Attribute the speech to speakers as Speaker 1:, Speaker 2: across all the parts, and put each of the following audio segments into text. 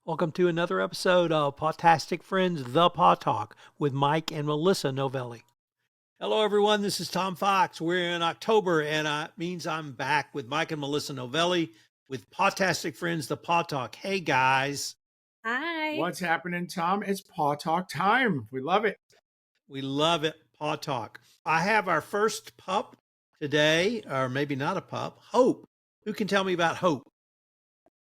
Speaker 1: Welcome to another episode of Pawtastic Friends, the Paw Talk with Mike and Melissa Novelli. Hello, everyone. This is Tom Fox. We're in October, and it means I'm back with Mike and Melissa Novelli with Pawtastic Friends, the Paw Talk. Hey, guys.
Speaker 2: Hi.
Speaker 3: What's happening, Tom? It's Paw Talk time. We love it.
Speaker 1: We love it, Paw Talk. I have our first pup today, or maybe not a pup, Hope. Who can tell me about Hope?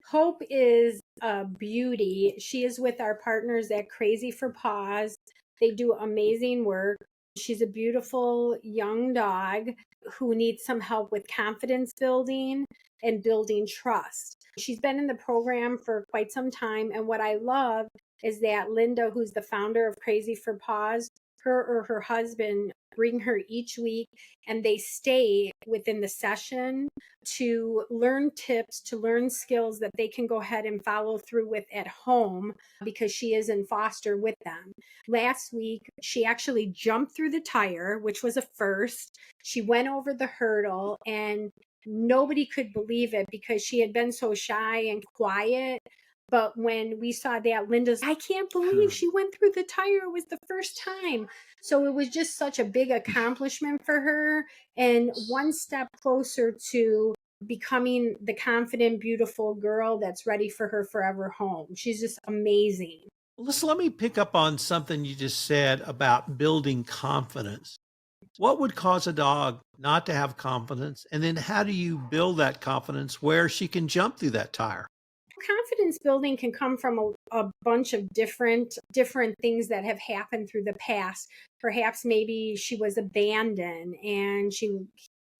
Speaker 2: Hope is a beauty. She is with our partners at Crazy for Paws. They do amazing work. She's a beautiful young dog who needs some help with confidence building and building trust. She's been in the program for quite some time. And what I love is that Linda, who's the founder of Crazy for Paws, her or her husband bring her each week and they stay within the session to learn tips, to learn skills that they can go ahead and follow through with at home because she is in foster with them. Last week, she actually jumped through the tire, which was a first. She went over the hurdle and nobody could believe it because she had been so shy and quiet. But when we saw that, Linda's, I can't believe she went through the tire. It was the first time. So it was just such a big accomplishment for her and one step closer to becoming the confident, beautiful girl that's ready for her forever home. She's just amazing.
Speaker 1: Let me pick up on something you just said about building confidence. What would cause a dog not to have confidence? And then how do you build that confidence where she can jump through that tire?
Speaker 2: Confidence building can come from a bunch of different things that have happened through the past. Perhaps maybe she was abandoned and she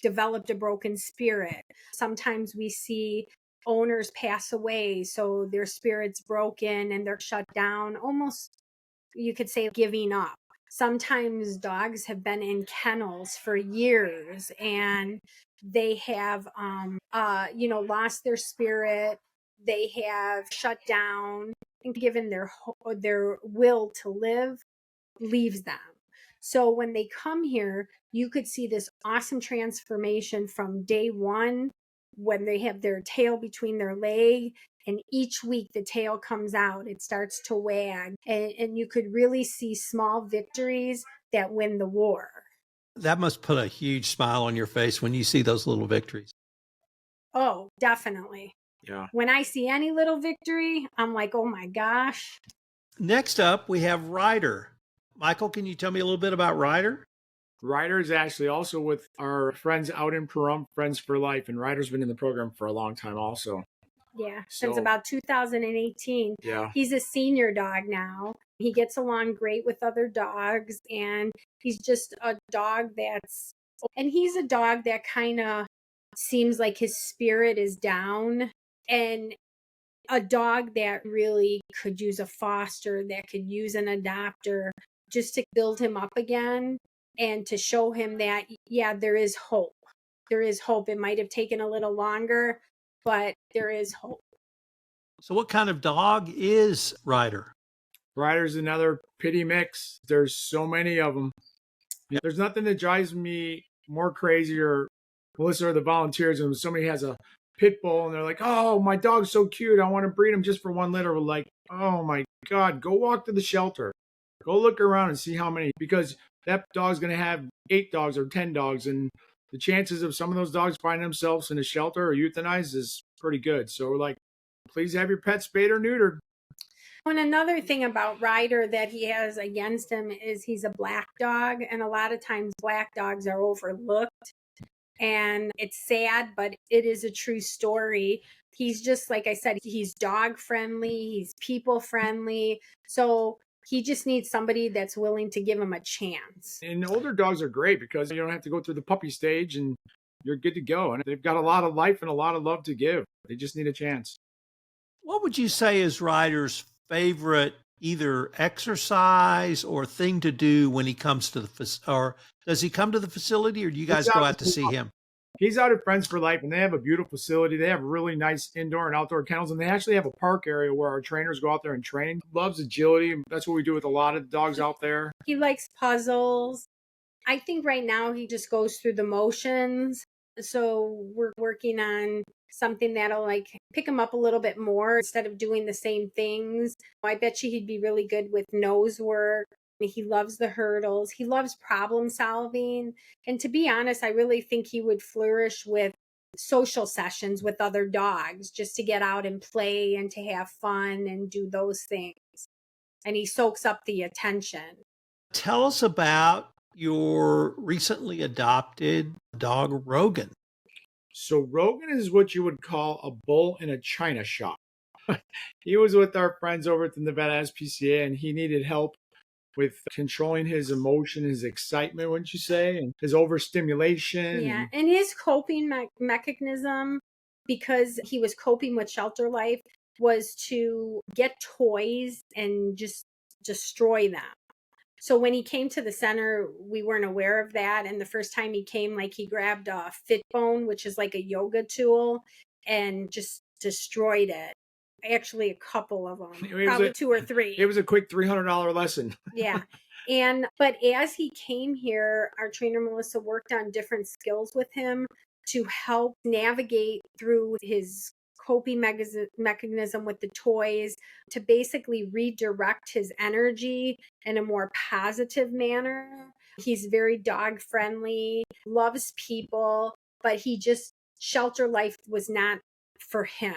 Speaker 2: developed a broken spirit. Sometimes we see owners pass away, so their spirit's broken and they're shut down, almost you could say giving up. Sometimes dogs have been in kennels for years and they have lost their spirit. They have shut down and given their will to live leaves them. So when they come here, you could see this awesome transformation from day one when they have their tail between their leg. And each week the tail comes out, it starts to wag. And you could really see small victories that win the war.
Speaker 1: That must put a huge smile on your face when you see those little victories.
Speaker 2: Oh, definitely.
Speaker 3: Yeah.
Speaker 2: When I see any little victory, I'm like, oh my gosh.
Speaker 1: Next up, we have Ryder. Michael, can you tell me a little bit about Ryder?
Speaker 3: Ryder is actually also with our friends out in Pahrump, Friends for Life, and Ryder's been in the program for a long time also.
Speaker 2: Yeah, since about 2018.
Speaker 3: Yeah.
Speaker 2: He's a senior dog now. He gets along great with other dogs, and he's just a dog he's a dog that kind of seems like his spirit is down, and a dog that really could use a foster, that could use an adopter just to build him up again and to show him that, yeah, there is hope. There is hope. It might have taken a little longer, but there is hope.
Speaker 1: So what kind of dog is Ryder?
Speaker 3: Ryder's another pity mix. There's so many of them. There's nothing that drives me more crazy or Melissa or the volunteers when somebody has a pit bull and they're like, oh, my dog's so cute. I want to breed him just for one litter. We're like, oh my God, go walk to the shelter. Go look around and see how many, because that dog's going to have 8 dogs or 10 dogs. And the chances of some of those dogs finding themselves in a shelter or euthanized is pretty good. So we're like, please have your pet spayed or neutered.
Speaker 2: And another thing about Ryder that he has against him is he's a black dog. And a lot of times black dogs are overlooked. And it's sad, but it is a true story. He's just, like I said, he's dog friendly, he's people friendly. So he just needs somebody that's willing to give him a chance.
Speaker 3: And older dogs are great because you don't have to go through the puppy stage and you're good to go. And they've got a lot of life and a lot of love to give. They just need a chance.
Speaker 1: What would you say is Ryder's favorite either exercise or thing to do when he comes to or does he come to the facility or do you guys go out to see him?
Speaker 3: He's out at Friends for Life, and they have a beautiful facility. They have really nice indoor and outdoor kennels, and they actually have a park area where our trainers go out there and train. Loves agility. That's what we do with a lot of the dogs out there.
Speaker 2: He likes puzzles. I think right now he just goes through the motions. So we're working on something that'll like pick him up a little bit more instead of doing the same things. I bet you he'd be really good with nose work. He loves the hurdles. He loves problem solving. And to be honest, I really think he would flourish with social sessions with other dogs, just to get out and play and to have fun and do those things. And he soaks up the attention.
Speaker 1: Tell us about your recently adopted dog, Rogan.
Speaker 3: So Rogan is what you would call a bull in a china shop. He was with our friends over at the Nevada SPCA, and he needed help with controlling his emotion, his excitement, wouldn't you say, and his overstimulation.
Speaker 2: Yeah, and his coping mechanism, because he was coping with shelter life, was to get toys and just destroy them. So when he came to the center, we weren't aware of that. And the first time he came, like he grabbed a fit bone, which is like a yoga tool, and just destroyed it. Actually, a couple of them, probably 2 or 3.
Speaker 3: It was a quick $300 lesson.
Speaker 2: Yeah. But as he came here, our trainer Melissa worked on different skills with him to help navigate through his coping mechanism with the toys, to basically redirect his energy in a more positive manner. He's very dog friendly, loves people, but shelter life was not for him.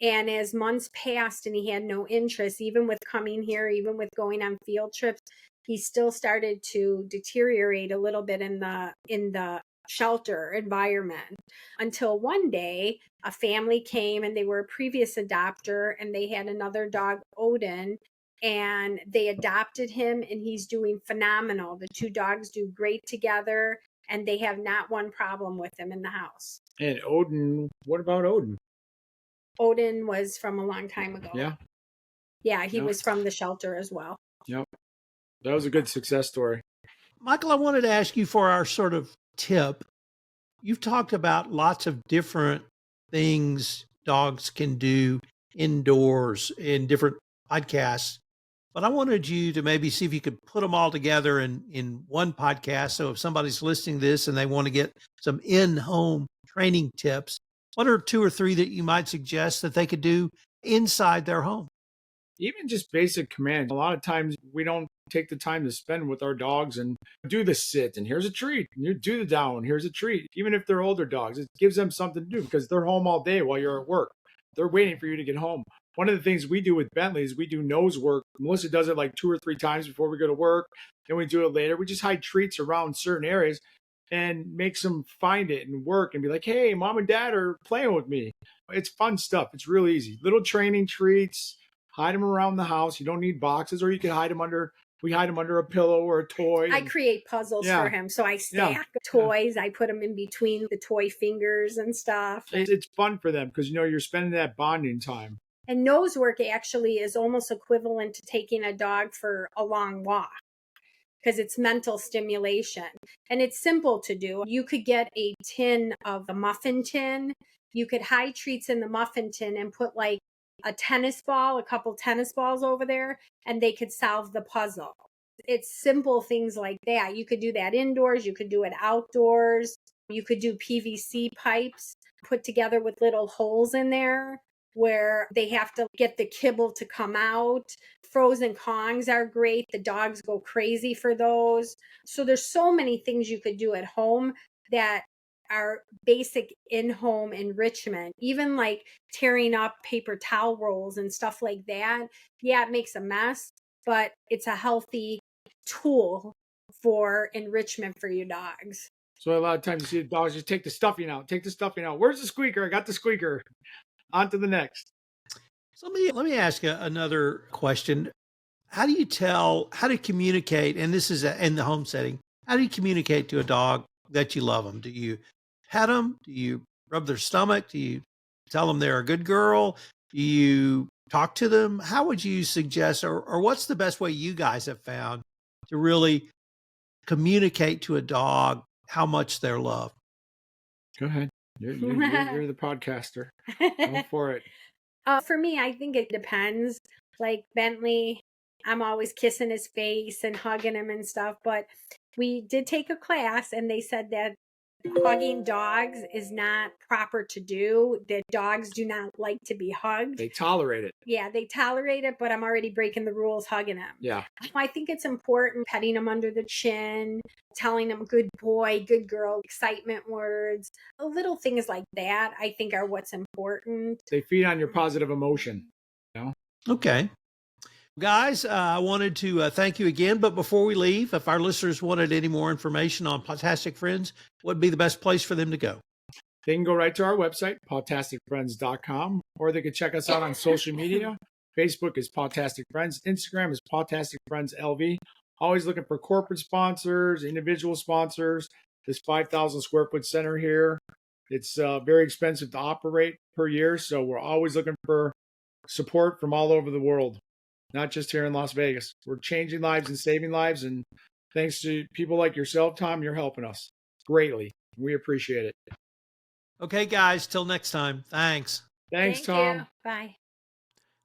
Speaker 2: And as months passed and he had no interest, even with coming here, even with going on field trips, he still started to deteriorate a little bit in the shelter environment, until one day a family came, and they were a previous adopter, and they had another dog, Odin, and they adopted him, and he's doing phenomenal. The 2 dogs do great together, and they have not one problem with him in the house.
Speaker 3: And Odin, what about Odin?
Speaker 2: Odin was from a long time ago. Yeah, he was from the shelter as well.
Speaker 3: Yep. That was a good success story.
Speaker 1: Michael, I wanted to ask you for our sort of tip. You've talked about lots of different things dogs can do indoors in different podcasts, but I wanted you to maybe see if you could put them all together in one podcast. So if somebody's listening to this and they want to get some in-home training tips, what are 2 or 3 that you might suggest that they could do inside their home?
Speaker 3: Even just basic commands. A lot of times we don't take the time to spend with our dogs and do the sit, and here's a treat. And you do the down, here's a treat. Even if they're older dogs, it gives them something to do because they're home all day while you're at work. They're waiting for you to get home. One of the things we do with Bentley is we do nose work. Melissa does it like 2 or 3 times before we go to work. Then we do it later. We just hide treats around certain areas and makes them find it and work and be like, hey, mom and dad are playing with me. It's fun stuff. It's real easy. Little training treats, hide them around the house. You don't need boxes, or you can hide them under, we hide them under a pillow or a toy.
Speaker 2: I create puzzles for him. So I stack toys. I put them in between the toy fingers and stuff.
Speaker 3: It's fun for them because, you're spending that bonding time.
Speaker 2: And nose work actually is almost equivalent to taking a dog for a long walk, because it's mental stimulation. And it's simple to do. You could get a tin of a muffin tin. You could hide treats in the muffin tin and put like a tennis ball, a couple tennis balls over there, and they could solve the puzzle. It's simple things like that. You could do that indoors. You could do it outdoors. You could do PVC pipes put together with little holes in there where they have to get the kibble to come out. Frozen Kongs are great. The dogs go crazy for those. So there's so many things you could do at home that are basic in-home enrichment, even like tearing up paper towel rolls and stuff like that. Yeah, it makes a mess, but it's a healthy tool for enrichment for your dogs.
Speaker 3: So a lot of times you see the dogs just take the stuffing out. Where's the squeaker? I got the squeaker. On to the next.
Speaker 1: So let me ask you another question. How do you communicate, and this is in the home setting, how do you communicate to a dog that you love them? Do you pet them? Do you rub their stomach? Do you tell them they're a good girl? Do you talk to them? How would you suggest, or what's the best way you guys have found to really communicate to a dog how much they're loved?
Speaker 3: Go ahead. You're the podcaster. Go for it.
Speaker 2: For me, I think it depends. Like Bentley, I'm always kissing his face and hugging him and stuff. But we did take a class, and they said that hugging dogs is not proper to do. That dogs do not like to be hugged.
Speaker 3: They tolerate it.
Speaker 2: Yeah, they tolerate it, but I'm already breaking the rules hugging them.
Speaker 3: Yeah.
Speaker 2: I think it's important petting them under the chin, telling them good boy, good girl, excitement words. Little things like that, I think, are what's important.
Speaker 3: They feed on your positive emotion.
Speaker 1: Okay. Guys, I wanted to thank you again, but before we leave, if our listeners wanted any more information on Pawtastic Friends, what would be the best place for them to go?
Speaker 3: They can go right to our website, pawtasticfriends.com, or they can check us out on social media. Facebook is Pawtastic Friends. Instagram is Pawtastic Friends LV. Always looking for corporate sponsors, individual sponsors. This 5,000 square foot center here, it's very expensive to operate per year, so we're always looking for support from all over the world, not just here in Las Vegas. We're changing lives and saving lives, and thanks to people like yourself, Tom, you're helping us greatly. We appreciate it.
Speaker 1: Okay, guys, till next time. Thanks.
Speaker 3: Thanks,
Speaker 2: Thank
Speaker 3: Tom.
Speaker 2: you. Bye.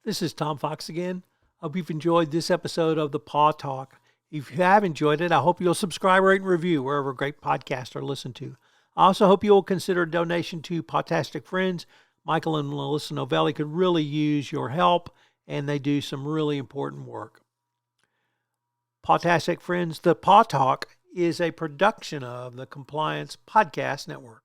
Speaker 1: This is Tom Fox again. Hope you've enjoyed this episode of the Paw Talk. If you have enjoyed it, I hope you'll subscribe, rate, and review wherever great podcasts are listened to. I also hope you will consider a donation to Pawtastic Friends. Michael and Melissa Novelli could really use your help, and they do some really important work. Pawtastic Friends, the Paw Talk is a production of the Compliance Podcast Network.